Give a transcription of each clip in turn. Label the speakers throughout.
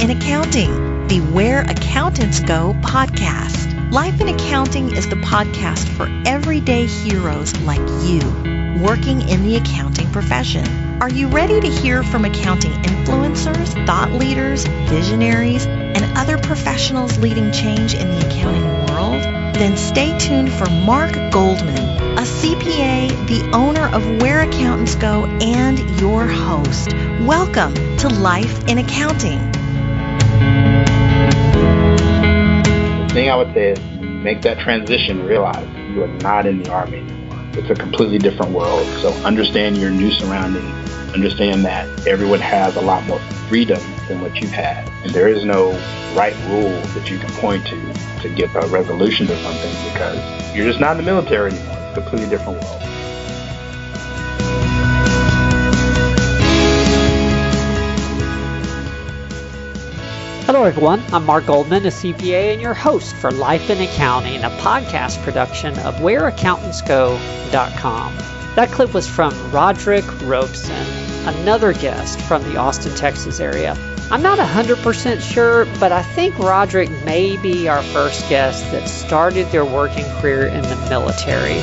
Speaker 1: in Accounting, the Where Accountants Go podcast. Life in Accounting is the podcast for everyday heroes like you, working in the accounting profession. Are you ready to hear from accounting influencers, thought leaders, visionaries, and other professionals leading change in the accounting world? Then stay tuned for Mark Goldman, a CPA, the owner of Where Accountants Go, and your host. Welcome to Life in Accounting.
Speaker 2: The thing I would say is make that transition, realize you are not in the Army anymore. It's a completely different world. So understand your new surroundings. Understand that everyone has a lot more freedom than what you've had. And there is no right rule that you can point to get a resolution to something, because you're just not in the military anymore. It's a completely different world.
Speaker 3: Hello everyone, I'm Mark Goldman, a CPA and your host for Life in Accounting, a podcast production of WhereAccountantsGo.com. That clip was from Roderick Robeson, another guest from the Austin, Texas area. I'm not 100% sure, but I think Roderick may be our first guest that started their working career in the military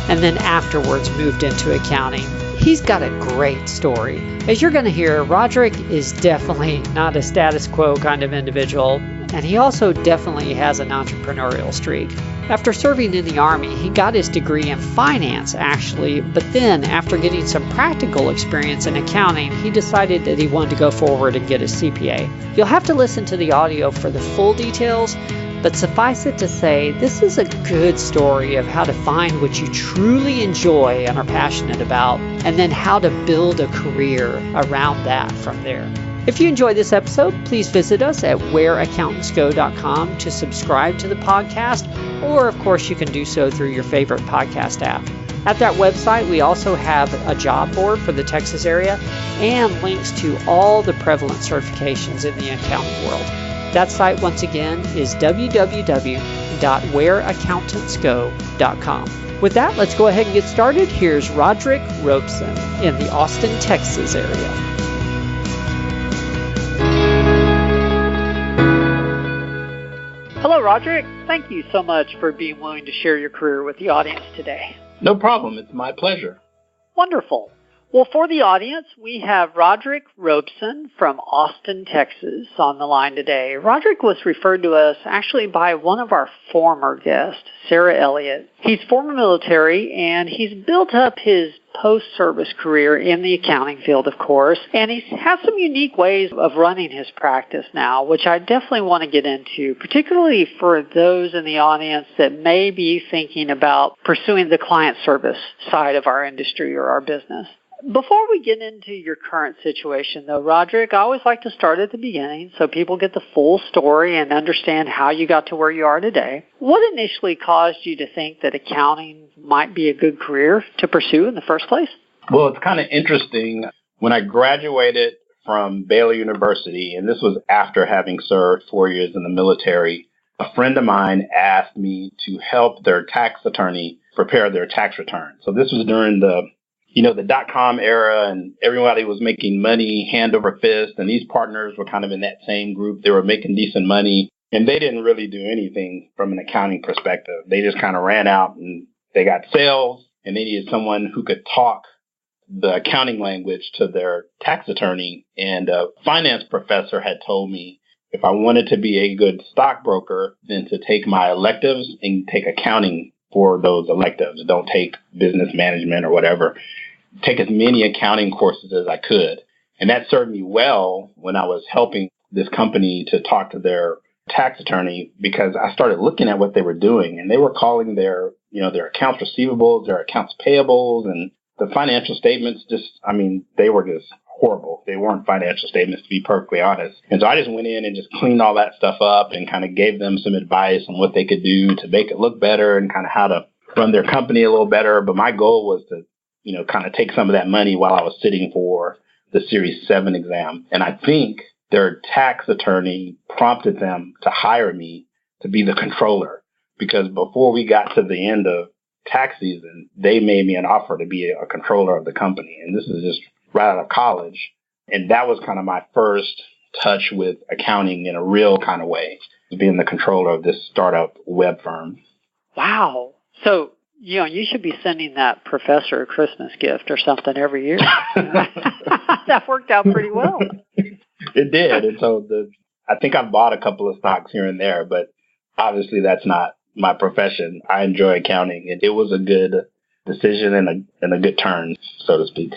Speaker 3: and then afterwards moved into accounting. He's got a great story. As you're going to hear, Roderick is definitely not a status quo kind of individual, and he also definitely has an entrepreneurial streak. After serving in the Army, he got his degree in finance, actually, but then after getting some practical experience in accounting, he decided that he wanted to go forward and get his CPA. You'll have to listen to the audio for the full details, but suffice it to say, this is a good story of how to find what you truly enjoy and are passionate about, and then how to build a career around that from there. If you enjoyed this episode, please visit us at whereaccountantsgo.com to subscribe to the podcast, or of course you can do so through your favorite podcast app. At that website, we also have a job board for the Texas area and links to all the prevalent certifications in the accounting world. That site, once again, is www.whereaccountantsgo.com. With that, let's go ahead and get started. Here's Roderick Robeson in the Austin, Texas area. Hello, Roderick. Thank you so much for being willing to share your career with the audience today.
Speaker 2: No problem. It's my pleasure.
Speaker 3: Wonderful. Well, for the audience, we have Roderick Robeson from Austin, Texas on the line today. Roderick was referred to us actually by one of our former guests, Sarah Elliott. He's former military, and he's built up his post-service career in the accounting field, of course, and he has some unique ways of running his practice now, which I definitely want to get into, particularly for those in the audience that may be thinking about pursuing the client service side of our industry or our business. Before we get into your current situation, though, Roderick, I always like to start at the beginning so people get the full story and understand how you got to where you are today. What initially caused you to think that accounting might be a good career to pursue in the first place?
Speaker 2: Well, it's kind of interesting. When I graduated from Baylor University, and this was after having served 4 years in the military, a friend of mine asked me to help their tax attorney prepare their tax return. So this was during the dot-com era, and everybody was making money hand over fist, and these partners were kind of in that same group. They were making decent money, and they didn't really do anything from an accounting perspective. They just kind of ran out, and they got sales, and they needed someone who could talk the accounting language to their tax attorney. And a finance professor had told me if I wanted to be a good stockbroker, then to take my electives and take accounting for those electives. Don't take business management or whatever. Take as many accounting courses as I could. And that served me well when I was helping this company to talk to their tax attorney, because I started looking at what they were doing, and they were calling their accounts receivables, their accounts payables, and the financial statements they were just horrible. They weren't financial statements, to be perfectly honest. And so I just went in and just cleaned all that stuff up and kind of gave them some advice on what they could do to make it look better and kind of how to run their company a little better. But my goal was to kind of take some of that money while I was sitting for the Series 7 exam. And I think their tax attorney prompted them to hire me to be the controller, because before we got to the end of tax season, they made me an offer to be a controller of the company. And this is just right out of college. And that was kind of my first touch with accounting in a real kind of way, being the controller of this startup web firm.
Speaker 3: Wow. So, you should be sending that professor a Christmas gift or something every year. That worked out pretty well.
Speaker 2: It did. And so I think I've bought a couple of stocks here and there, but obviously that's not my profession. I enjoy accounting, and it was a good decision and a good turn, so to speak.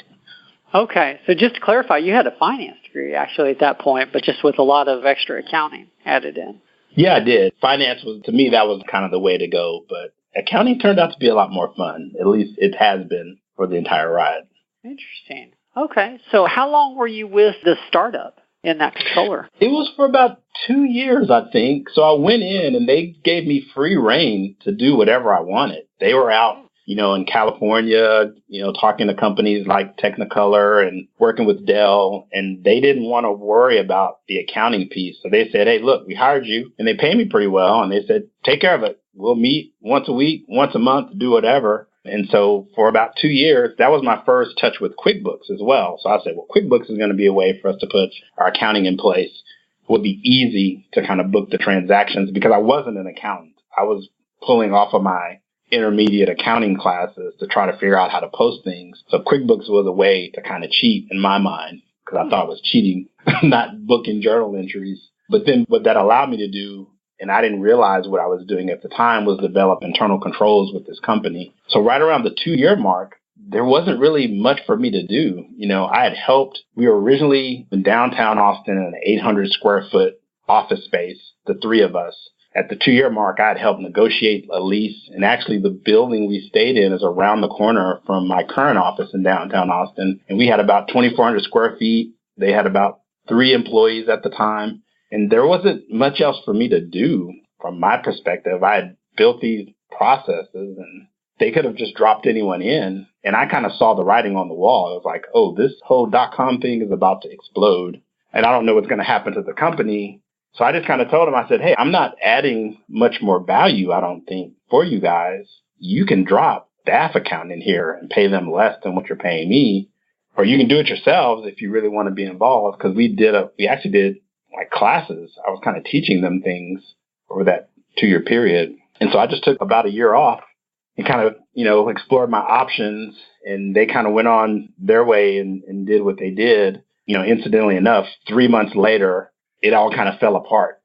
Speaker 3: Okay. So just to clarify, you had a finance degree actually at that point, but just with a lot of extra accounting added in.
Speaker 2: Yeah, I did. Finance was, to me, that was kind of the way to go, but accounting turned out to be a lot more fun. At least it has been for the entire ride.
Speaker 3: Interesting. Okay. So how long were you with the startup in that controller?
Speaker 2: It was for about 2 years, I think. So I went in and they gave me free reign to do whatever I wanted. They were out, in California, talking to companies like Technicolor and working with Dell, and they didn't want to worry about the accounting piece. So they said, hey, look, we hired you, and they pay me pretty well. And they said, take care of it. We'll meet once a week, once a month, do whatever. And so for about 2 years, that was my first touch with QuickBooks as well. So I said, well, QuickBooks is going to be a way for us to put our accounting in place. It would be easy to kind of book the transactions because I wasn't an accountant. I was pulling off of my intermediate accounting classes to try to figure out how to post things. So QuickBooks was a way to kind of cheat in my mind because I thought it was cheating, not booking journal entries. But then what that allowed me to do, and I didn't realize what I was doing at the time, was develop internal controls with this company. So right around the 2-year mark, there wasn't really much for me to do. I had helped. We were originally in downtown Austin in an 800 square foot office space, the three of us. At the 2-year mark, I had helped negotiate a lease. And actually, the building we stayed in is around the corner from my current office in downtown Austin. And we had about 2,400 square feet. They had about 3 employees at the time. And there wasn't much else for me to do from my perspective. I had built these processes and they could have just dropped anyone in. And I kind of saw the writing on the wall. It was like, oh, this whole .com thing is about to explode. And I don't know what's going to happen to the company. So I just kind of told him, I said, hey, I'm not adding much more value, I don't think, for you guys. You can drop staff account in here and pay them less than what you're paying me. Or you can do it yourselves if you really want to be involved. Because we actually did like classes. I was kind of teaching them things over that 2-year period. And so I just took about a year off and kind of, explored my options. And they kind of went on their way and did what they did. Incidentally enough, 3 months later, it all kind of fell apart.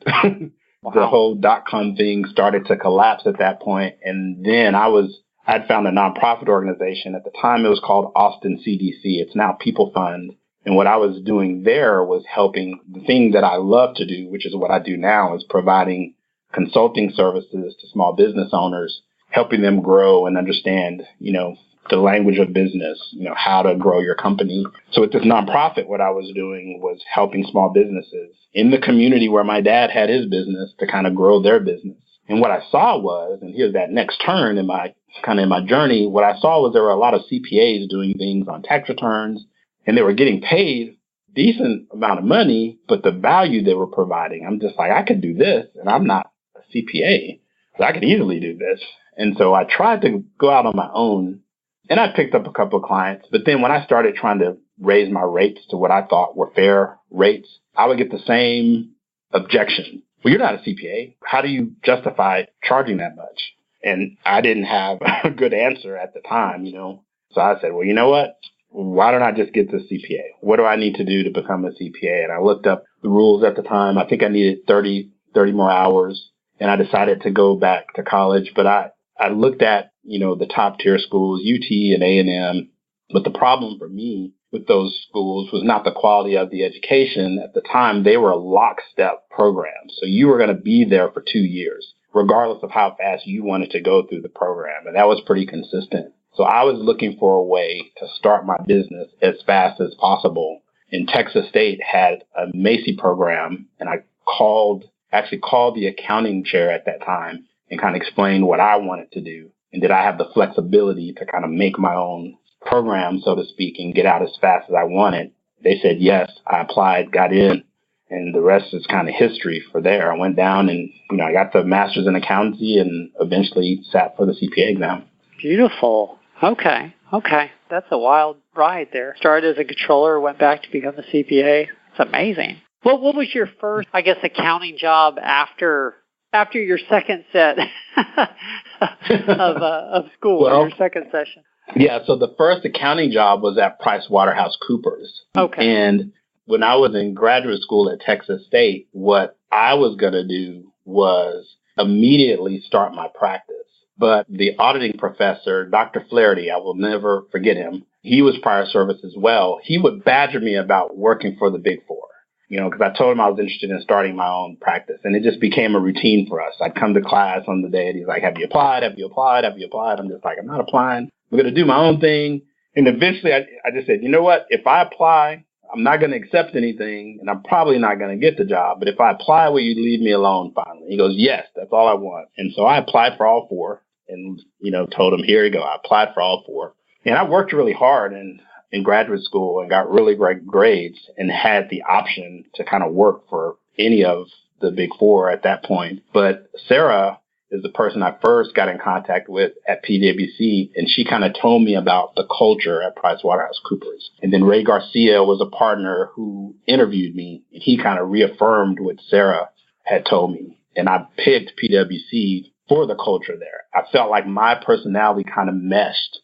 Speaker 2: Wow. The whole .com thing started to collapse at that point. And then I'd found a nonprofit organization. At the time, it was called Austin CDC. It's now People Fund. And what I was doing there was helping the thing that I love to do, which is what I do now, is providing consulting services to small business owners, helping them grow and understand, the language of business, how to grow your company. So with this nonprofit, what I was doing was helping small businesses in the community where my dad had his business to kind of grow their business. And what I saw was, and here's that next turn in my journey, what I saw was there were a lot of CPAs doing things on tax returns, and they were getting paid decent amount of money, but the value they were providing, I'm just like, I could do this, and I'm not a CPA, so I could easily do this. And so I tried to go out on my own. And I picked up a couple of clients, but then when I started trying to raise my rates to what I thought were fair rates, I would get the same objection. Well, you're not a CPA. How do you justify charging that much? And I didn't have a good answer at the time, So I said, well, you know what? Why don't I just get the CPA? What do I need to do to become a CPA? And I looked up the rules at the time. I think I needed 30 more hours, and I decided to go back to college. But I looked at, the top tier schools, UT and A&M. But the problem for me with those schools was not the quality of the education. At the time, they were lockstep programs. So you were going to be there for 2 years, regardless of how fast you wanted to go through the program. And that was pretty consistent. So I was looking for a way to start my business as fast as possible. And Texas State had a Macy program, and I actually called the accounting chair at that time and kind of explained what I wanted to do. And did I have the flexibility to kind of make my own program, so to speak, and get out as fast as I wanted? They said yes. I applied, got in, and the rest is kind of history for there. I went down and, I got the master's in accountancy and eventually sat for the CPA exam.
Speaker 3: Beautiful. Okay. That's a wild ride there. Started as a controller, went back to become a CPA. It's amazing. What was your first, I guess, accounting job after your second set of school, your second session?
Speaker 2: Yeah, so the first accounting job was at PricewaterhouseCoopers.
Speaker 3: Okay.
Speaker 2: And when I was in graduate school at Texas State, what I was going to do was immediately start my practice. But the auditing professor, Dr. Flaherty, I will never forget him. He was prior service as well. He would badger me about working for the Big Four, because I told him I was interested in starting my own practice. And it just became a routine for us. I'd come to class on the day and he's like, have you applied? Have you applied? Have you applied? I'm just like, I'm not applying. I'm going to do my own thing. And eventually I just said, you know what? If I apply, I'm not going to accept anything and I'm probably not going to get the job. But if I apply, will you leave me alone finally? He goes, yes, that's all I want. And so I applied for all four and, told him, here you go. I applied for all four. And I worked really hard in graduate school and got really great grades and had the option to kind of work for any of the Big Four at that point. But Sarah is the person I first got in contact with at PwC, and she kind of told me about the culture at PricewaterhouseCoopers. And then Ray Garcia was a partner who interviewed me, and he kind of reaffirmed what Sarah had told me. And I picked PwC for the culture there. I felt like my personality kind of meshed.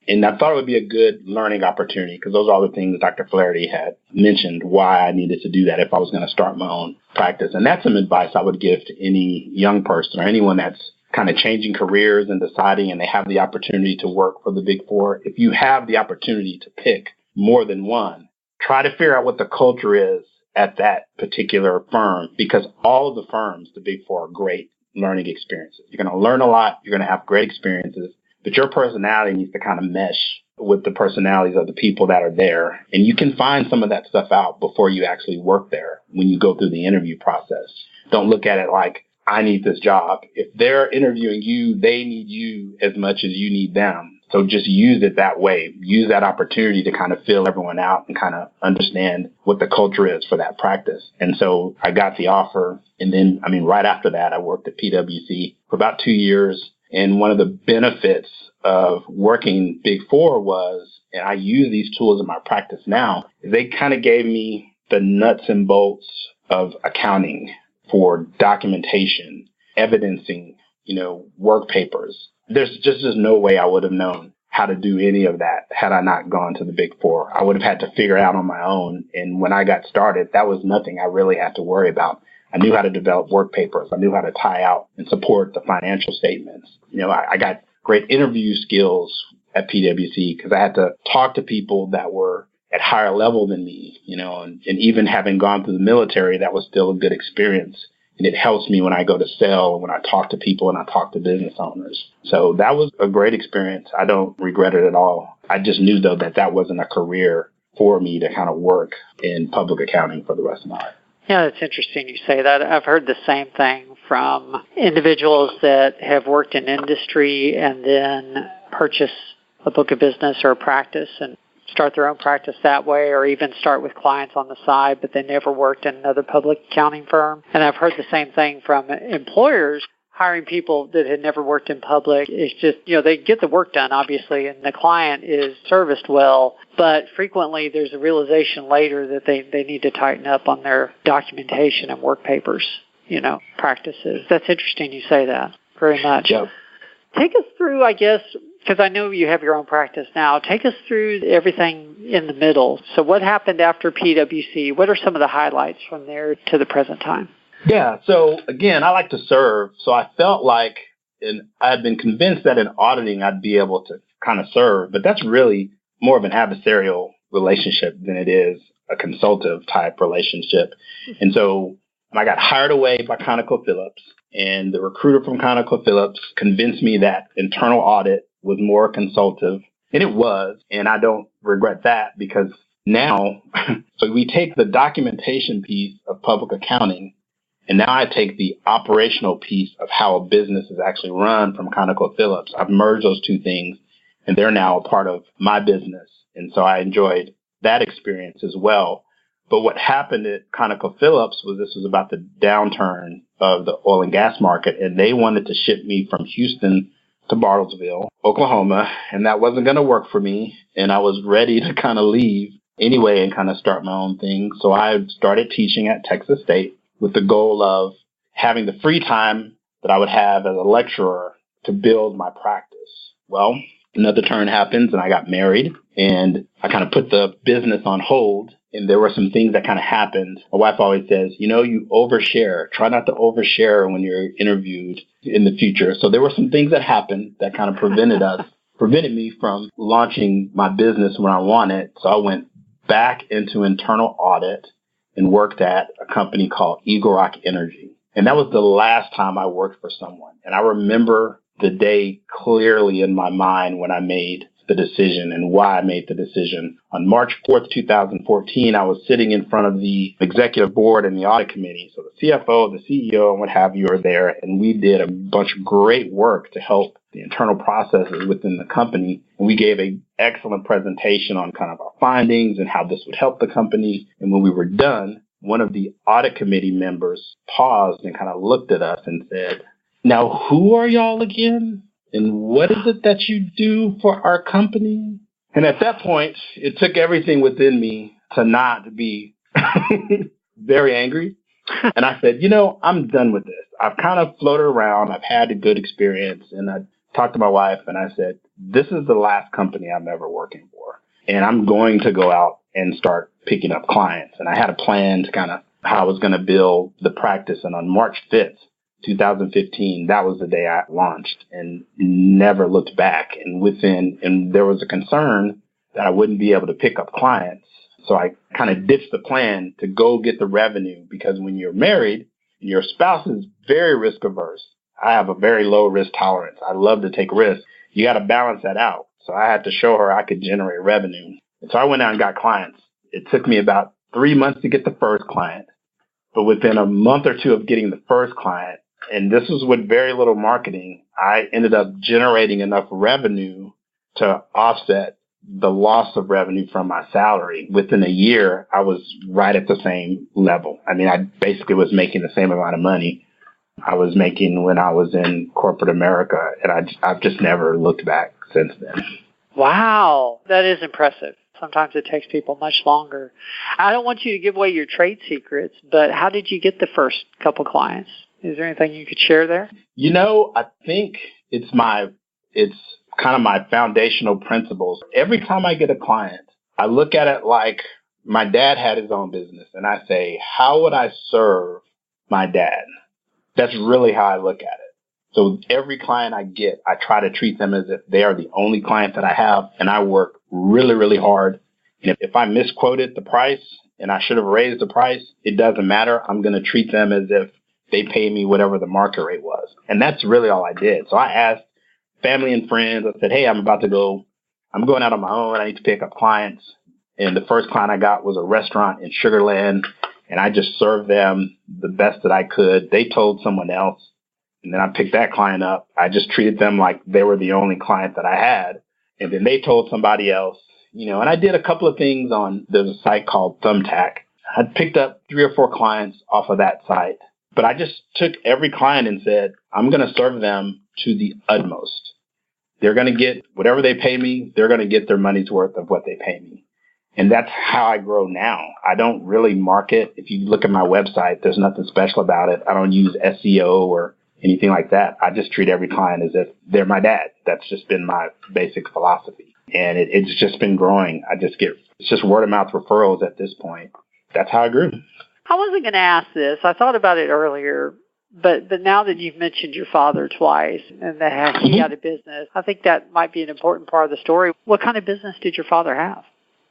Speaker 2: And I thought it would be a good learning opportunity because those are all the things Dr. Flaherty had mentioned why I needed to do that if I was going to start my own practice. And that's some advice I would give to any young person or anyone that's kind of changing careers and deciding and they have the opportunity to work for the Big Four. If you have the opportunity to pick more than one, try to figure out what the culture is at that particular firm because all of the firms, the Big Four, are great learning experiences. You're going to learn a lot. You're going to have great experiences. But your personality needs to kind of mesh with the personalities of the people that are there. And you can find some of that stuff out before you actually work there when you go through the interview process. Don't look at it like, I need this job. If they're interviewing you, they need you as much as you need them. So just use it that way. Use that opportunity to kind of fill everyone out and kind of understand what the culture is for that practice. And so I got the offer. And then, right after that, I worked at PwC for about 2 years. And one of the benefits of working Big Four was, and I use these tools in my practice now, they kind of gave me the nuts and bolts of accounting for documentation, evidencing, work papers. There's just no way I would have known how to do any of that had I not gone to the Big Four. I would have had to figure it out on my own. And when I got started, that was nothing I really had to worry about. I knew how to develop work papers. I knew how to tie out and support the financial statements. I got great interview skills at PwC because I had to talk to people that were at higher level than me, and even having gone through the military, that was still a good experience. And it helps me when I go to sell, when I talk to people and I talk to business owners. So that was a great experience. I don't regret it at all. I just knew, though, that wasn't a career for me to kind of work in public accounting for the rest of my life.
Speaker 3: Yeah, it's interesting you say that. I've heard the same thing from individuals that have worked in industry and then purchase a book of business or a practice and start their own practice that way, or even start with clients on the side, but they never worked in another public accounting firm. And I've heard the same thing from employers hiring people that had never worked in public. It's just, they get the work done, obviously, and the client is serviced well, but frequently there's a realization later that they need to tighten up on their documentation and work papers, practices. That's interesting you say that very much.
Speaker 2: Yep.
Speaker 3: Take us through, I guess, because I know you have your own practice now. Take us through everything in the middle. So what happened after PwC? What are some of the highlights from there to the present time?
Speaker 2: Yeah. So again, I like to serve. So I felt like, and I had been convinced that in auditing, I'd be able to kind of serve, but that's really more of an adversarial relationship than it is a consultative type relationship. And so I got hired away by ConocoPhillips, and the recruiter from ConocoPhillips convinced me that internal audit was more consultative, and it was, and I don't regret that because now, so we take the documentation piece of public accounting, and now I take the operational piece of how a business is actually run from ConocoPhillips. I've merged those two things, and they're now a part of my business, and so I enjoyed that experience as well. But what happened at ConocoPhillips was this was about the downturn of the oil and gas market, and they wanted to ship me from Houston to Bartlesville, Oklahoma, and that wasn't going to work for me. And I was ready to kind of leave anyway and kind of start my own thing. So I started teaching at Texas State with the goal of having the free time that I would have as a lecturer to build my practice. Well, another turn happens and I got married and I kind of put the business on hold. And there were some things that kind of happened. My wife always says, you overshare. Try not to overshare when you're interviewed in the future. So there were some things that happened that kind of prevented me from launching my business when I wanted. So I went back into internal audit and worked at a company called Eagle Rock Energy. And that was the last time I worked for someone. And I remember the day clearly in my mind when I made the decision and why I made the decision. On March 4th, 2014, I was sitting in front of the executive board and the audit committee. So the CFO, the CEO, and what have you are there. And we did a bunch of great work to help the internal processes within the company. And we gave an excellent presentation on kind of our findings and how this would help the company. And when we were done, one of the audit committee members paused and kind of looked at us and said, "Now, who are y'all again? And what is it that you do for our company?" And at that point, it took everything within me to not be very angry. And I said, I'm done with this. I've kind of floated around. I've had a good experience. And I talked to my wife and I said, this is the last company I'm ever working for. And I'm going to go out and start picking up clients. And I had a plan to kind of how I was going to build the practice. And on March 5th, 2015, that was the day I launched and never looked back. And there was a concern that I wouldn't be able to pick up clients. So I kind of ditched the plan to go get the revenue, because when you're married, your spouse is very risk averse. I have a very low risk tolerance. I love to take risks. You got to balance that out. So I had to show her I could generate revenue. And so I went out and got clients. It took me about 3 months to get the first client. But within a month or two of getting the first client, and this was with very little marketing, I ended up generating enough revenue to offset the loss of revenue from my salary. Within a year, I was right at the same level. I mean, I basically was making the same amount of money I was making when I was in corporate America, and I've just never looked back since then.
Speaker 3: Wow, that is impressive. Sometimes it takes people much longer. I don't want you to give away your trade secrets, but how did you get the first couple clients? Is there anything you could share there?
Speaker 2: I think it's kind of my foundational principles. Every time I get a client, I look at it like my dad had his own business, and I say, how would I serve my dad? That's really how I look at it. So every client I get, I try to treat them as if they are the only client that I have, and I work really, really hard. And if I misquoted the price and I should have raised the price, it doesn't matter. I'm going to treat them as if they pay me whatever the market rate was. And that's really all I did. So I asked family and friends, I said, hey, I'm going out on my own. I need to pick up clients. And the first client I got was a restaurant in Sugar Land. And I just served them the best that I could. They told someone else. And then I picked that client up. I just treated them like they were the only client that I had. And then they told somebody else, and I did a couple of things there's a site called Thumbtack. I picked up 3 or 4 clients off of that site. But I just took every client and said, I'm going to serve them to the utmost. They're going to get whatever they pay me. They're going to get their money's worth of what they pay me. And that's how I grow now. I don't really market. If you look at my website, there's nothing special about it. I don't use SEO or anything like that. I just treat every client as if they're my dad. That's just been my basic philosophy. And it's just been growing. It's just word of mouth referrals at this point. That's how I grew.
Speaker 3: I wasn't going to ask this. I thought about it earlier, but now that you've mentioned your father twice and that he had a business, I think that might be an important part of the story. What kind of business did your father have?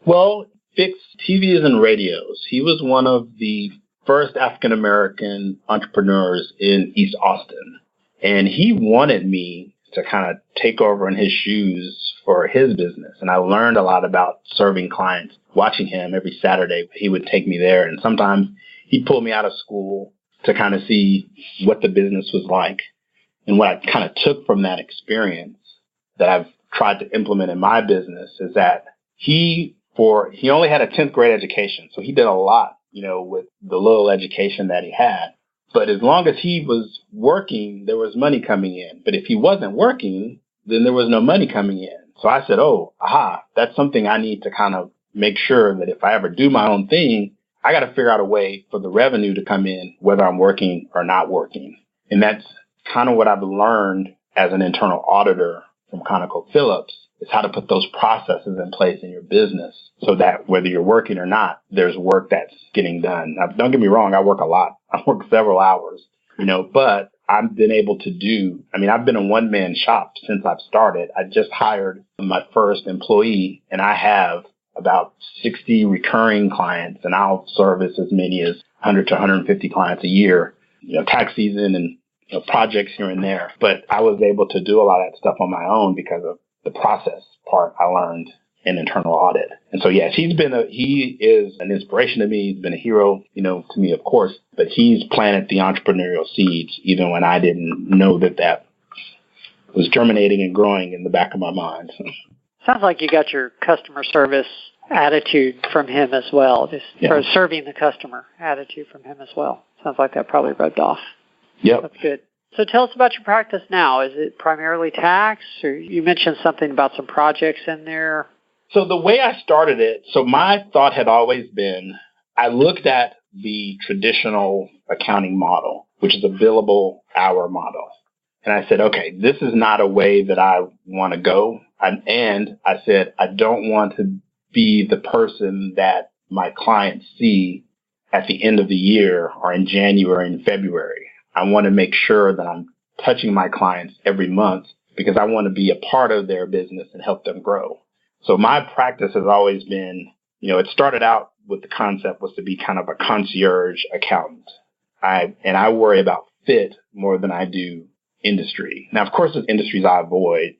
Speaker 2: Well, fixed TVs and radios. He was one of the first African-American entrepreneurs in East Austin. And he wanted me to kind of take over in his shoes for his business. And I learned a lot about serving clients, watching him every Saturday. He would take me there. And sometimes he'd pull me out of school to kind of see what the business was like. And what I kind of took from that experience that I've tried to implement in my business is that he only had a 10th grade education. So he did a lot, with the little education that he had. But as long as he was working, there was money coming in. But if he wasn't working, then there was no money coming in. So I said, that's something I need to kind of make sure that if I ever do my own thing, I got to figure out a way for the revenue to come in, whether I'm working or not working. And that's kind of what I've learned as an internal auditor from ConocoPhillips, is how to put those processes in place in your business so that whether you're working or not, there's work that's getting done. Now, don't get me wrong, I work a lot. I work several hours, but I've been able to I've been a one-man shop since I've started. I just hired my first employee, and I have about 60 recurring clients, and I'll service as many as 100 to 150 clients a year, tax season and projects here and there. But I was able to do a lot of that stuff on my own because of the process part I learned in internal audit. And so, yes, he is an inspiration to me. He's been a hero, to me, of course, but he's planted the entrepreneurial seeds even when I didn't know that was germinating and growing in the back of my mind.
Speaker 3: Sounds like you got your customer service attitude from him as well, or serving the customer attitude from him as well. Sounds like that probably rubbed off.
Speaker 2: Yep.
Speaker 3: That's good. So tell us about your practice now. Is it primarily tax, or you mentioned something about some projects in there?
Speaker 2: So the way I started it, my thought had always been, I looked at the traditional accounting model, which is a billable hour model. And I said, okay, this is not a way that I want to go. And I said, I don't want to be the person that my clients see at the end of the year or in January and February. I want to make sure that I'm touching my clients every month because I want to be a part of their business and help them grow. So my practice has always been, it started out with the concept was to be kind of a concierge accountant. I worry about fit more than I do industry. Now, of course, there's industries I avoid.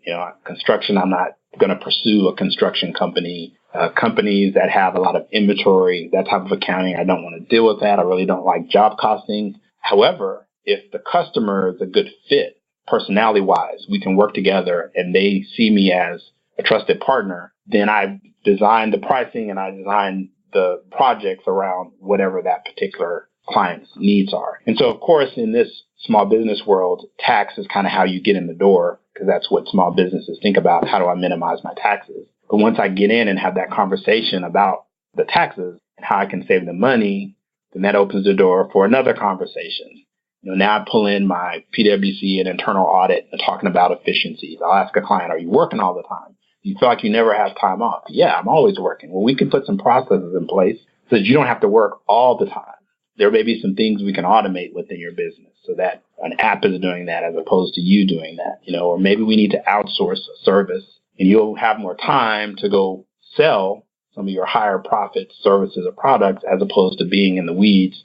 Speaker 2: Construction, I'm not going to pursue a construction company. Companies that have a lot of inventory, that type of accounting, I don't want to deal with that. I really don't like job costing. However, if the customer is a good fit, personality-wise, we can work together and they see me as a trusted partner, then I design the pricing and I design the projects around whatever that particular client's needs are. And so, of course, in this small business world, tax is kind of how you get in the door because that's what small businesses think about. How do I minimize my taxes? But once I get in and have that conversation about the taxes and how I can save the money, then that opens the door for another conversation. Now I pull in my PwC and internal audit and talking about efficiencies. I'll ask a client, are you working all the time? You feel like you never have time off? Yeah, I'm always working. Well, we can put some processes in place so that you don't have to work all the time. There may be some things we can automate within your business so that an app is doing that as opposed to you doing that, or maybe we need to outsource a service and you'll have more time to go sell some of your higher profit services or products as opposed to being in the weeds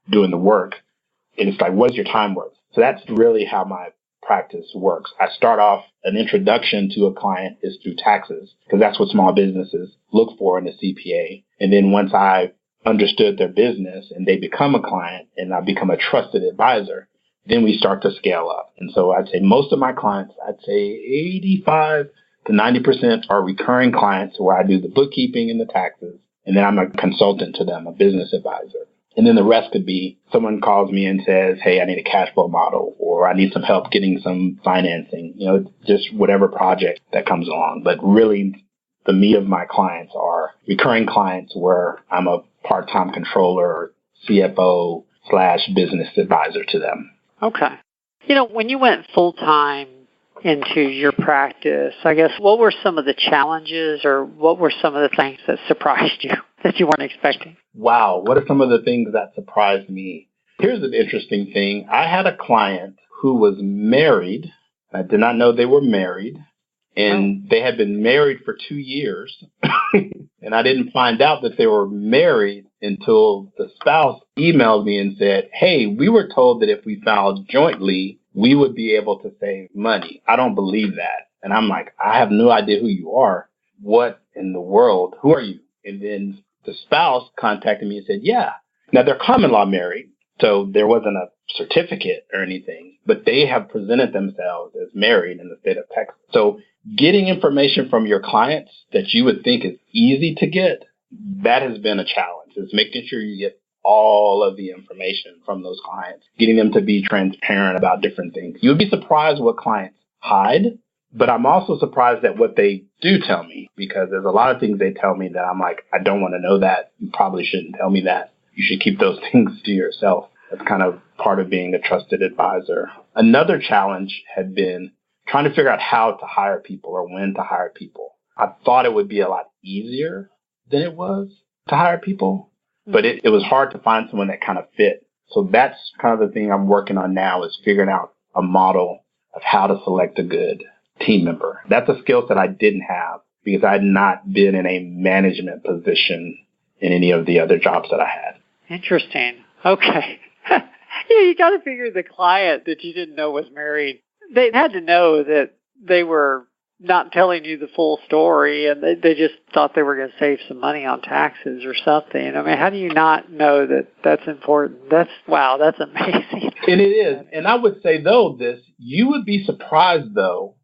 Speaker 2: doing the work. And it's like, what's your time worth? So that's really how my practice works. I start off, an introduction to a client is through taxes because that's what small businesses look for in a CPA. And then once I understood their business and they become a client and I become a trusted advisor, then we start to scale up. And so I'd say most of my clients, 85 to 90% are recurring clients where I do the bookkeeping and the taxes. And then I'm a consultant to them, a business advisor. And then the rest could be someone calls me and says, hey, I need a cash flow model or I need some help getting some financing, just whatever project that comes along. But really, the meat of my clients are recurring clients where I'm a part-time controller or CFO / business advisor to them.
Speaker 3: Okay. When you went full-time into your practice, I guess, what were some of the challenges or what were some of the things that surprised you that you weren't expecting?
Speaker 2: Wow. What are some of the things that surprised me? Here's an interesting thing. I had a client who was married. I did not know they were married. And they had been married for 2 years. And I didn't find out that they were married until the spouse emailed me and said, hey, we were told that if we filed jointly, we would be able to save money. I don't believe that. And I'm like, I have no idea who you are. What in the world? Who are you? And then the spouse contacted me and said, yeah. Now, they're common law married, so there wasn't a certificate or anything, but they have presented themselves as married in the state of Texas. So getting information from your clients that you would think is easy to get, that has been a challenge. It's making sure you get all of the information from those clients, getting them to be transparent about different things. You would be surprised what clients hide But I'm also surprised at what they do tell me, because there's a lot of things they tell me that I'm like, I don't want to know that. You probably shouldn't tell me that. You should keep those things to yourself. That's kind of part of being a trusted advisor. Another challenge had been trying to figure out how to hire people or when to hire people. I thought it would be a lot easier than it was to hire people, but it was hard to find someone that kind of fit. So that's kind of the thing I'm working on now, is figuring out a model of how to select a good team member. That's a skill set I didn't have because I had not been in a management position in any of the other jobs that I had.
Speaker 3: Interesting. Okay. Yeah, you got to figure the client that you didn't know was married, they had to know that they were not telling you the full story, and they just thought they were going to save some money on taxes or something. I mean, how do you not know that that's important? That's amazing.
Speaker 2: And it is. And I would say, though, you would be surprised, though,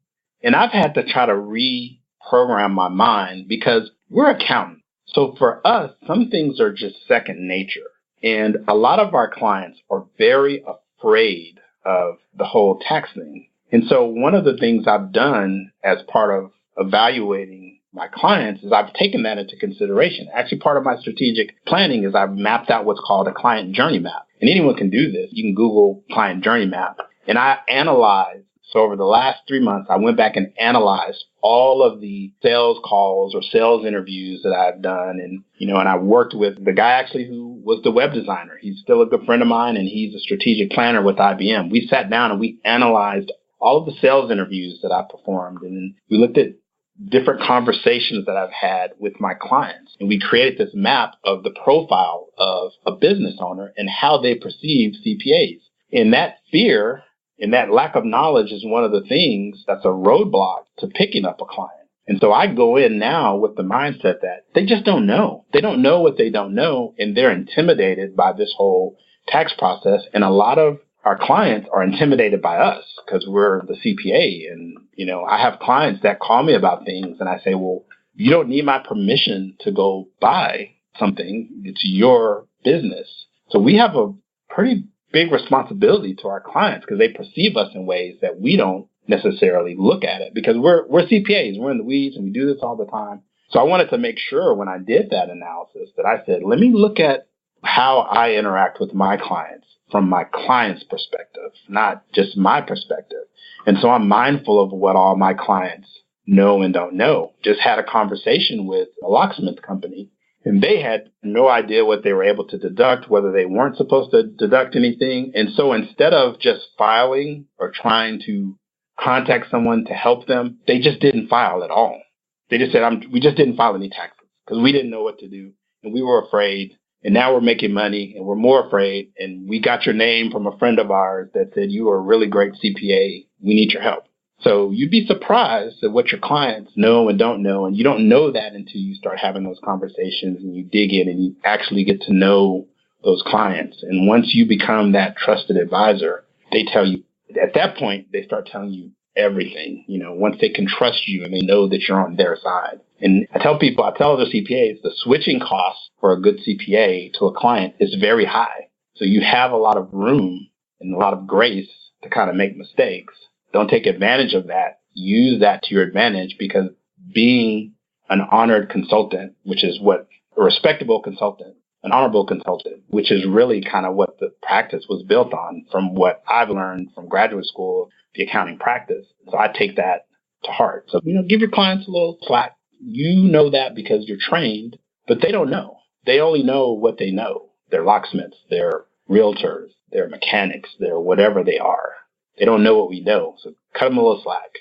Speaker 2: and I've had to try to reprogram my mind because we're accountants. So for us, some things are just second nature. And a lot of our clients are very afraid of the whole tax thing. And so one of the things I've done as part of evaluating my clients is I've taken that into consideration. Actually, part of my strategic planning is I've mapped out what's called a client journey map. And anyone can do this. You can Google client journey map. And I analyzed. So over the last 3 months, I went back and analyzed all of the sales calls or sales interviews that I've done. And, and I worked with the guy actually who was the web designer. He's still a good friend of mine, and he's a strategic planner with IBM. We sat down and we analyzed all of the sales interviews that I performed. And we looked at different conversations that I've had with my clients. And we created this map of the profile of a business owner and how they perceive CPAs. And that fear and that lack of knowledge is one of the things that's a roadblock to picking up a client. And so I go in now with the mindset that they just don't know. They don't know what they don't know, and they're intimidated by this whole tax process. And a lot of our clients are intimidated by us because we're the CPA. And, I have clients that call me about things, and I say, well, you don't need my permission to go buy something. It's your business. So we have a pretty big responsibility to our clients because they perceive us in ways that we don't necessarily look at it because we're CPAs. We're in the weeds and we do this all the time. So I wanted to make sure when I did that analysis that I said, let me look at how I interact with my clients from my client's perspective, not just my perspective. And so I'm mindful of what all my clients know and don't know. Just had a conversation with a locksmith company, and they had no idea what they were able to deduct, whether they weren't supposed to deduct anything. And so instead of just filing or trying to contact someone to help them, they just didn't file at all. They just said, we just didn't file any taxes because we didn't know what to do. And we were afraid. And now we're making money and we're more afraid. And we got your name from a friend of ours that said, you are a really great CPA. We need your help. So you'd be surprised at what your clients know and don't know. And you don't know that until you start having those conversations and you dig in and you actually get to know those clients. And once you become that trusted advisor, they tell you, at that point, they start telling you everything, once they can trust you and they know that you're on their side. And I tell other CPAs, the switching costs for a good CPA to a client is very high. So you have a lot of room and a lot of grace to kind of make mistakes. Don't take advantage of that. Use that to your advantage because being an honored consultant, which is what a respectable consultant, an honorable consultant, which is really kind of what the practice was built on from what I've learned from graduate school, the accounting practice. So I take that to heart. So, give your clients a little slack. You know that because you're trained, but they don't know. They only know what they know. They're locksmiths, they're realtors, they're mechanics, they're whatever they are. They don't know what we know. So cut them a little slack.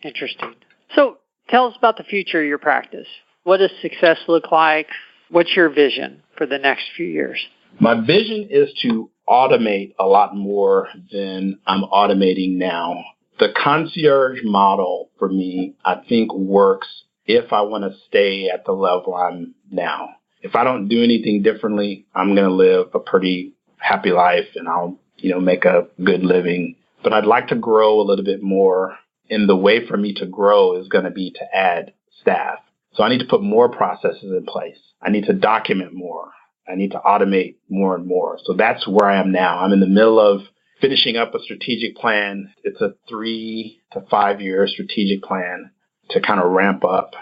Speaker 3: Interesting. So tell us about the future of your practice. What does success look like? What's your vision for the next few years?
Speaker 2: My vision is to automate a lot more than I'm automating now. The concierge model for me, I think, works if I want to stay at the level I'm now. If I don't do anything differently, I'm going to live a pretty happy life and I'll, make a good living. But I'd like to grow a little bit more. And the way for me to grow is going to be to add staff. So I need to put more processes in place. I need to document more. I need to automate more and more. So that's where I am now. I'm in the middle of finishing up a strategic plan. It's a 3 to 5 year strategic plan to kind of ramp up.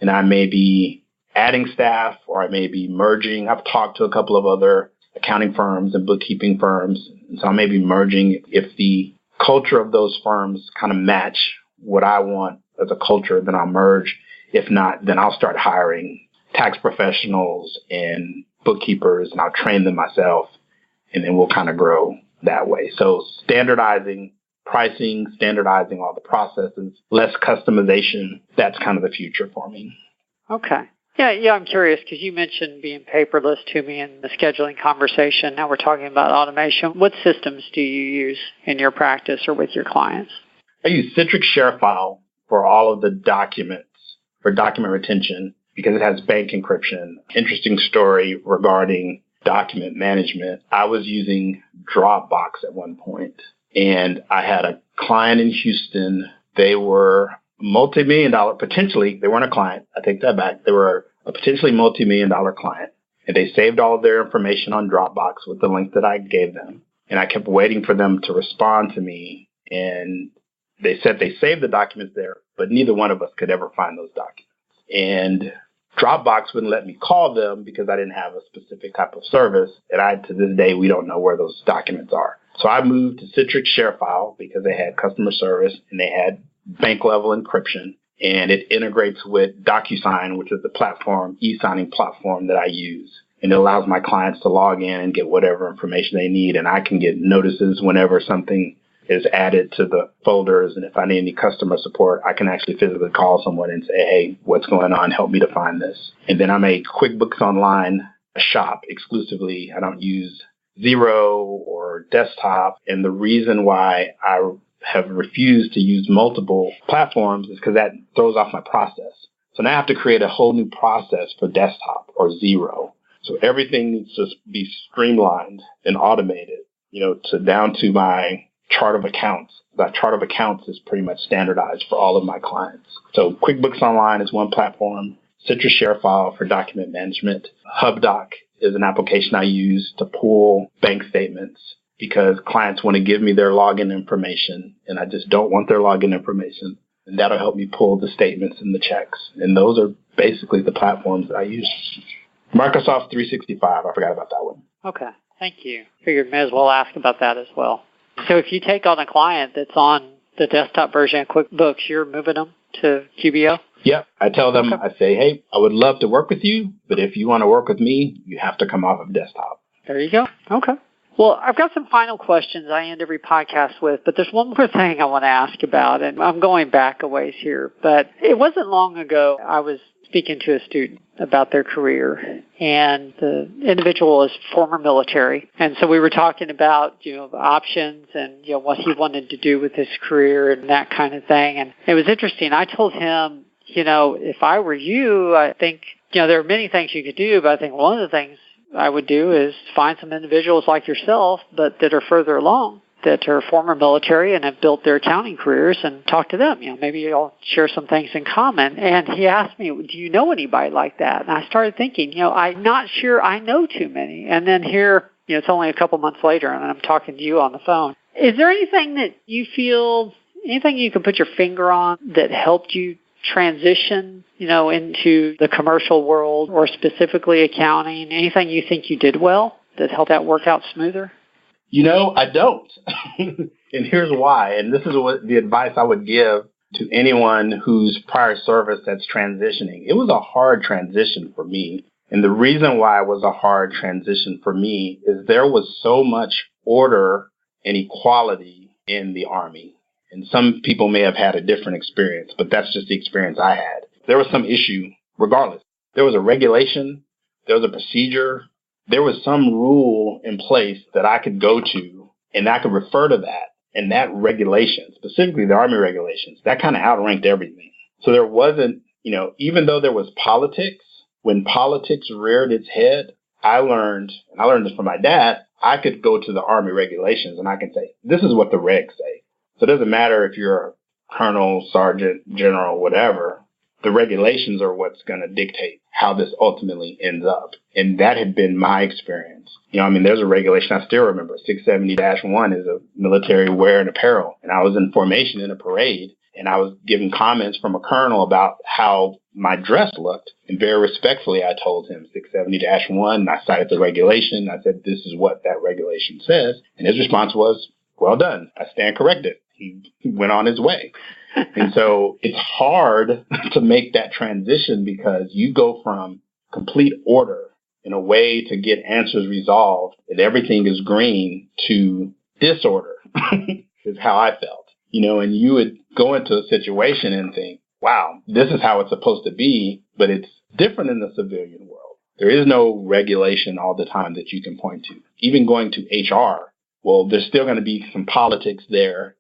Speaker 2: And I may be adding staff or I may be merging. I've talked to a couple of other accounting firms and bookkeeping firms. And so I may be merging. If the culture of those firms kind of match what I want as a culture, then I'll merge. If not, then I'll start hiring tax professionals and bookkeepers, and I'll train them myself, and then we'll kind of grow that way. So standardizing pricing, standardizing all the processes, less customization, that's kind of the future for me.
Speaker 3: Okay. Yeah, I'm curious because you mentioned being paperless to me in the scheduling conversation. Now we're talking about automation. What systems do you use in your practice or with your clients?
Speaker 2: I use Citrix ShareFile for all of the documents, for document retention, because it has bank encryption. Interesting story regarding document management. I was using Dropbox at one point, and I had a client in Houston. They were multi-million-dollar, potentially, they weren't a client. I take that back. They were a potentially multi-million-dollar client, and they saved all of their information on Dropbox with the link that I gave them. And I kept waiting for them to respond to me, and they said they saved the documents there, but neither one of us could ever find those documents. And Dropbox wouldn't let me call them because I didn't have a specific type of service. And to this day, we don't know where those documents are. So I moved to Citrix ShareFile because they had customer service and they had bank level encryption. And it integrates with DocuSign, which is the platform, e-signing platform that I use. And it allows my clients to log in and get whatever information they need. And I can get notices whenever something is added to the folders. And if I need any customer support, I can actually physically call someone and say, hey, what's going on? Help me to find this. And then I'm a QuickBooks Online shop exclusively. I don't use Xero or desktop. And the reason why I have refused to use multiple platforms is because that throws off my process. So now I have to create a whole new process for desktop or Xero. So everything needs to be streamlined and automated, down to my chart of accounts. That chart of accounts is pretty much standardized for all of my clients. So QuickBooks Online is one platform. Citrix ShareFile for document management. HubDoc is an application I use to pull bank statements because clients want to give me their login information, and I just don't want their login information. And that'll help me pull the statements and the checks. And those are basically the platforms that I use. Microsoft 365, I forgot about that one.
Speaker 3: Okay, thank you. Figured may as well ask about that as well. So if you take on a client that's on the desktop version of QuickBooks, you're moving them to QBO?
Speaker 2: Yep. I tell them, okay. I say, hey, I would love to work with you, but if you want to work with me, you have to come off of desktop.
Speaker 3: There you go. Okay. Well, I've got some final questions I end every podcast with, but there's one more thing I want to ask about, and I'm going back a ways here. But it wasn't long ago I was speaking to a student about their career, and the individual is former military. And so we were talking about, the options and, what he wanted to do with his career and that kind of thing. And it was interesting. I told him, if I were you, I think, there are many things you could do, but I think one of the things I would do is find some individuals like yourself, but that are further along, that are former military and have built their accounting careers, and talk to them. Maybe you'll share some things in common. And he asked me, do you know anybody like that? And I started thinking, I'm not sure I know too many. And then here, it's only a couple months later, and I'm talking to you on the phone. Is there anything that you feel, anything you can put your finger on that helped you transition, into the commercial world or specifically accounting? Anything you think you did well that helped that work out smoother?
Speaker 2: I don't. And here's why. And this is what the advice I would give to anyone whose prior service that's transitioning. It was a hard transition for me. And the reason why it was a hard transition for me is there was so much order and equality in the Army. And some people may have had a different experience, but that's just the experience I had. There was some issue regardless. There was a regulation. There was a procedure. There was some rule in place that I could go to, and I could refer to that. And that regulation, specifically the Army regulations, that kind of outranked everything. So there wasn't, even though there was politics, when politics reared its head, I learned this from my dad, I could go to the Army regulations and I can say, this is what the regs say. So it doesn't matter if you're a colonel, sergeant, general, whatever. the regulations are what's going to dictate how this ultimately ends up. And that had been my experience. There's a regulation I still remember. 670-1 is a military wear and apparel. And I was in formation in a parade, and I was giving comments from a colonel about how my dress looked. And very respectfully, I told him 670-1, and I cited the regulation. I said, this is what that regulation says. And his response was, well done. I stand corrected. He went on his way. And so it's hard to make that transition because you go from complete order in a way to get answers resolved and everything is green to disorder is how I felt. And you would go into a situation and think, wow, this is how it's supposed to be, but it's different in the civilian world. There is no regulation all the time that you can point to. Even going to HR, well, there's still going to be some politics there,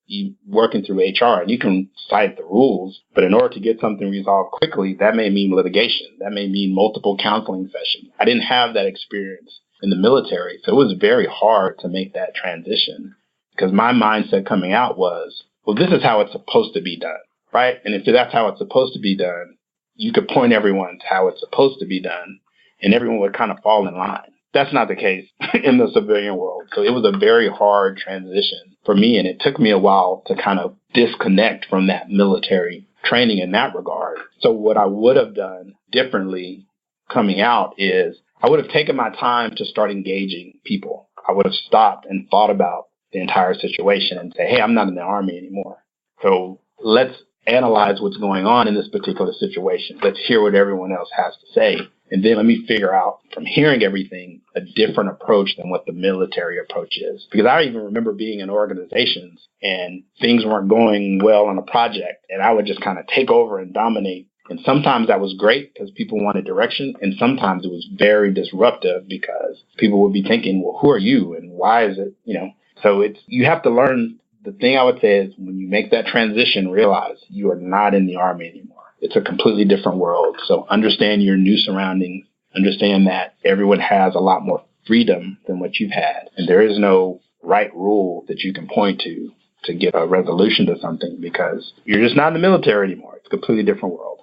Speaker 2: working through HR, and you can cite the rules, but in order to get something resolved quickly, that may mean litigation. That may mean multiple counseling sessions. I didn't have that experience in the military, so it was very hard to make that transition because my mindset coming out was, well, this is how it's supposed to be done, right? And if that's how it's supposed to be done, you could point everyone to how it's supposed to be done, and everyone would kind of fall in line. That's not the case in the civilian world. So it was a very hard transition for me, and it took me a while to kind of disconnect from that military training in that regard. So what I would have done differently coming out is I would have taken my time to start engaging people. I would have stopped and thought about the entire situation and say, hey, I'm not in the Army anymore. So let's analyze what's going on in this particular situation. Let's hear what everyone else has to say. And then let me figure out from hearing everything a different approach than what the military approach is. Because I even remember being in organizations and things weren't going well on a project and I would just kind of take over and dominate. And sometimes that was great because people wanted direction. And sometimes it was very disruptive because people would be thinking, well, who are you? And why is it, So you have to learn. The thing I would say is when you make that transition, realize you are not in the Army anymore. It's a completely different world. So understand your new surroundings. Understand that everyone has a lot more freedom than what you've had. And there is no right rule that you can point to get a resolution to something because you're just not in the military anymore. It's a completely different world.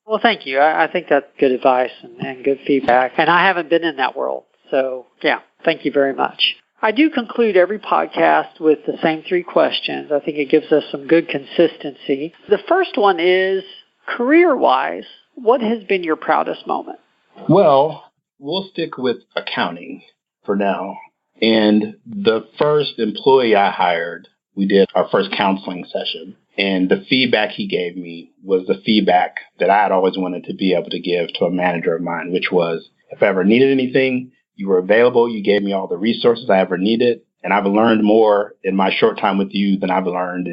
Speaker 3: Well, thank you. I think that's good advice and good feedback. And I haven't been in that world. So, yeah, thank you very much. I do conclude every podcast with the same 3 questions. I think it gives us some good consistency. The first one is, career-wise, what has been your proudest moment?
Speaker 2: Well, we'll stick with accounting for now. And the first employee I hired, we did our first counseling session. And the feedback he gave me was the feedback that I had always wanted to be able to give to a manager of mine, which was, if I ever needed anything, you were available. You gave me all the resources I ever needed. And I've learned more in my short time with you than I've learned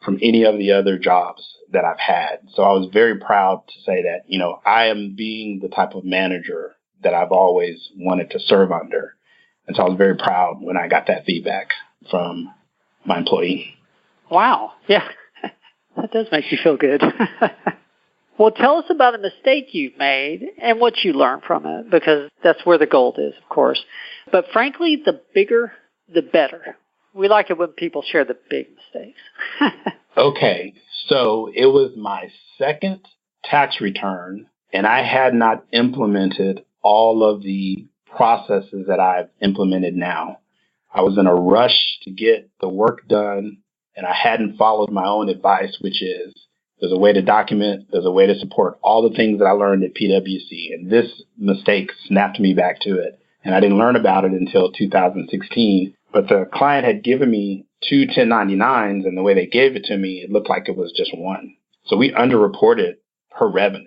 Speaker 2: from any of the other jobs that I've had. So I was very proud to say that, I am being the type of manager that I've always wanted to serve under. And so I was very proud when I got that feedback from my employee.
Speaker 3: Wow. Yeah, that does make you feel good. Well, tell us about a mistake you've made and what you learned from it, because that's where the gold is, of course. But frankly, the bigger, the better. We like it when people share the big mistakes.
Speaker 2: Okay, so it was my second tax return, and I had not implemented all of the processes that I've implemented now. I was in a rush to get the work done, and I hadn't followed my own advice, which is, there's a way to document. There's a way to support all the things that I learned at PwC. And this mistake snapped me back to it. And I didn't learn about it until 2016. But the client had given me 2 1099s, and the way they gave it to me, it looked like it was just one. So we underreported her revenue.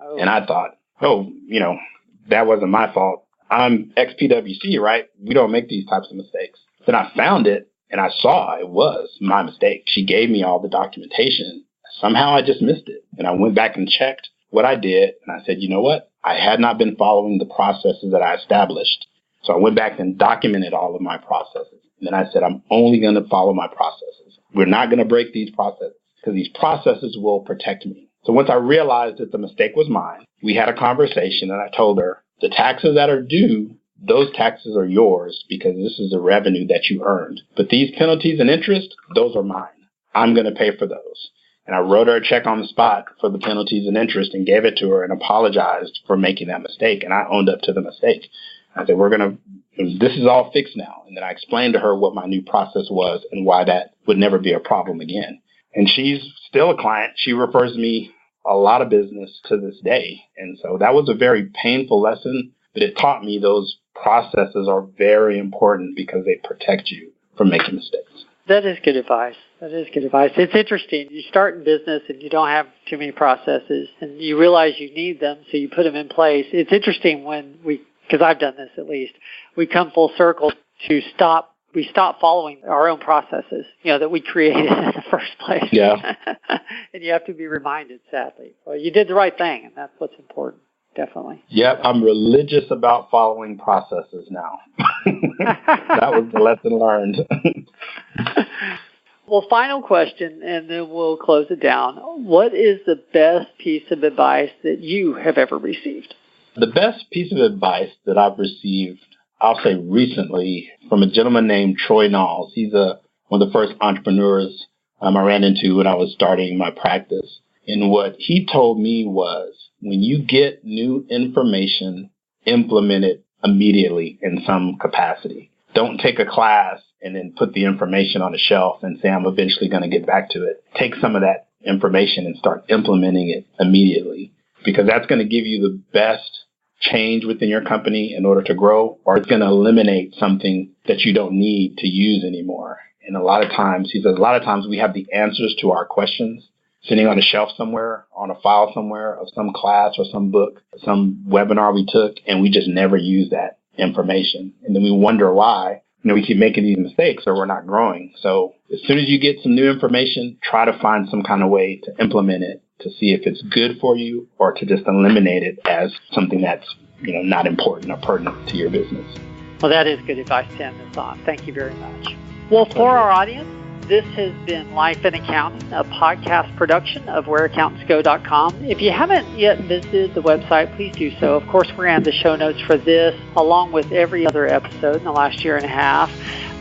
Speaker 2: Oh. And I thought, that wasn't my fault. I'm ex-PwC, right? We don't make these types of mistakes. Then I found it, and I saw it was my mistake. She gave me all the documentation. Somehow I just missed it. And I went back and checked what I did. And I said, you know what? I had not been following the processes that I established. So I went back and documented all of my processes. And then I said, I'm only going to follow my processes. We're not going to break these processes because these processes will protect me. So once I realized that the mistake was mine, we had a conversation and I told her, the taxes that are due, those taxes are yours because this is the revenue that you earned. But these penalties and interest, those are mine. I'm going to pay for those. And I wrote her a check on the spot for the penalties and interest and gave it to her and apologized for making that mistake. And I owned up to the mistake. I said, this is all fixed now. And then I explained to her what my new process was and why that would never be a problem again. And she's still a client. She refers me a lot of business to this day. And so that was a very painful lesson, but it taught me those processes are very important because they protect you from making mistakes.
Speaker 3: That is good advice. It's interesting. You start in business and you don't have too many processes and you realize you need them, so you put them in place. It's interesting when because I've done this at least, we come full circle to stop following our own processes, that we created in the first place.
Speaker 2: Yeah.
Speaker 3: And you have to be reminded, sadly. Well, you did the right thing, and that's what's important, definitely.
Speaker 2: Yep, I'm religious about following processes now. That was the lesson learned.
Speaker 3: Well, final question, and then we'll close it down. What is the best piece of advice that you have ever received?
Speaker 2: The best piece of advice that I've received, I'll say recently, from a gentleman named Troy Knowles. He's one of the first entrepreneurs I ran into when I was starting my practice. And what he told me was, when you get new information, implement it immediately in some capacity. Don't take a class and then put the information on a shelf and say, I'm eventually going to get back to it. Take some of that information and start implementing it immediately, because that's going to give you the best change within your company in order to grow, or it's going to eliminate something that you don't need to use anymore. And a lot of times we have the answers to our questions sitting on a shelf somewhere, on a file somewhere of some class or some book, some webinar we took, and we just never use that information. And then we wonder why, we keep making these mistakes or we're not growing. So as soon as you get some new information, try to find some kind of way to implement it, to see if it's good for you or to just eliminate it as something that's, not important or pertinent to your business.
Speaker 3: Well, that is good advice to end this on. Thank you very much. Well, for our audience, this has been Life in Accounting, a podcast production of whereaccountantsgo.com. If you haven't yet visited the website, please do so. Of course, we're going to have the show notes for this, along with every other episode in the last year and a half.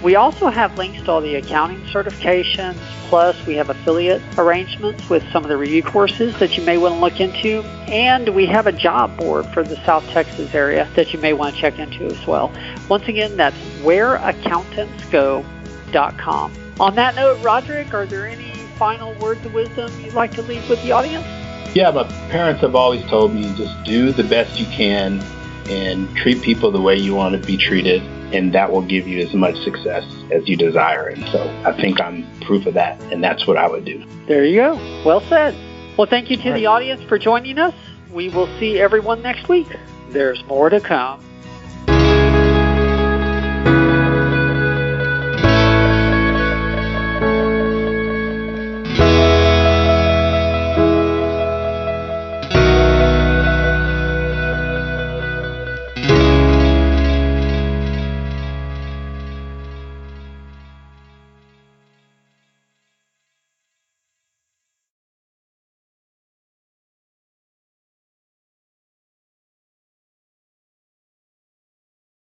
Speaker 3: We also have links to all the accounting certifications, plus we have affiliate arrangements with some of the review courses that you may want to look into, and we have a job board for the South Texas area that you may want to check into as well. Once again, that's whereaccountantsgo.com. On that note, Roderick, are there any final words of wisdom you'd like to leave with the audience?
Speaker 2: Yeah, my parents have always told me just do the best you can and treat people the way you want to be treated, and that will give you as much success as you desire. And so I think I'm proof of that, and that's what I would do.
Speaker 3: There you go. Well said. Well, thank you to the audience for joining us. We will see everyone next week. There's more to come.